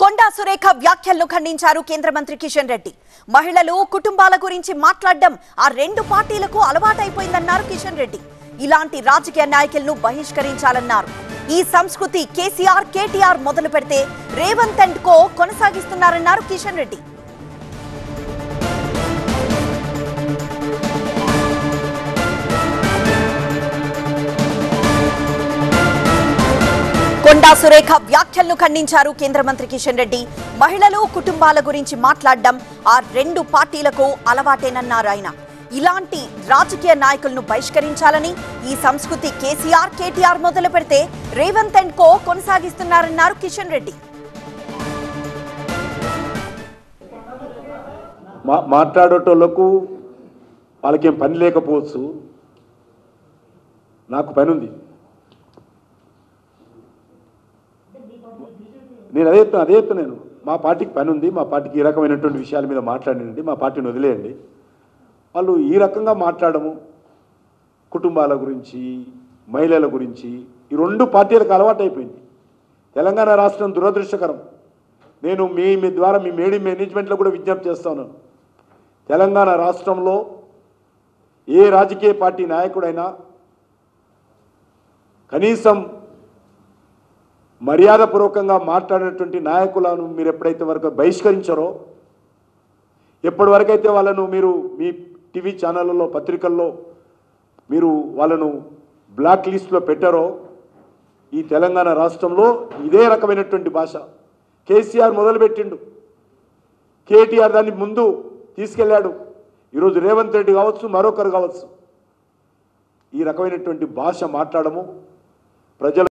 కొండా సురేఖ వ్యాఖ్యలను ఖండించారు కేంద్ర మంత్రి కిషన్ రెడ్డి. మహిళలు కుటుంబాల గురించి మాట్లాడడం ఆ రెండు పార్టీలకు అలవాటైపోయిందన్నారు కిషన్ రెడ్డి. ఇలాంటి రాజకీయ నాయకులను బహిష్కరించాలన్నారు. ఈ సంస్కృతి కేసీఆర్ కేటీఆర్ మొదలు పెడితే రేవంత్ అండ్ కో కొనసాగిస్తున్నారన్నారు కిషన్ రెడ్డి. కొండా సురేఖ వ్యాఖ్యలను ఖండించారు కేంద్ర మంత్రి కిషన్ రెడ్డి. మహిళలు కుటుంబాల గురించి మాట్లాడడం ఆ రెండు పార్టీలకు అలవాటేనన్నారు ఆయన. ఇలాంటి రాజకీయ నాయకులను బహిష్కరించాలని, ఈ సంస్కృతి కేసీఆర్ కేటీఆర్ మొదలు పెడితే రేవంత్ అండ్ కో కొనసాగిస్తున్నారన్నారు కిషన్ రెడ్డి. మాట్లాడేటోళ్లకు వాళ్ళకేం పని లేకపోవచ్చు, నాకు పని ఉంది. నేను అదే చెప్తున్నాను, మా పార్టీకి పని ఉంది, మా పార్టీకి ఈ రకమైనటువంటి విషయాల మీద మాట్లాడండి, మా పార్టీని వదిలేయండి. వాళ్ళు ఈ రకంగా మాట్లాడము, కుటుంబాల గురించి మహిళల గురించి ఈ రెండు పార్టీలకు అలవాటైపోయింది. తెలంగాణ రాష్ట్రం దురదృష్టకరం. నేను మీ ద్వారా మీ మేనేజ్మెంట్లో కూడా విజ్ఞప్తి చేస్తాను. తెలంగాణ రాష్ట్రంలో ఏ రాజకీయ పార్టీ నాయకుడైనా కనీసం మర్యాదపూర్వకంగా మాట్లాడినటువంటి నాయకులను మీరు ఎప్పుడైతే వరకు బహిష్కరించారో, ఎప్పటి వరకైతే వాళ్ళను మీరు మీ టీవీ ఛానళ్ళలో పత్రికల్లో మీరు వాళ్ళను బ్లాక్ లిస్ట్లో పెట్టారో, ఈ తెలంగాణ రాష్ట్రంలో ఇదే రకమైనటువంటి భాష కేసీఆర్ మొదలుపెట్టిండు, కేటీఆర్ దాన్ని ముందు తీసుకెళ్ళాడు. ఈరోజు రేవంత్ రెడ్డి కావచ్చు, మరొకరు కావచ్చు, ఈ రకమైనటువంటి భాష మాట్లాడము ప్రజలు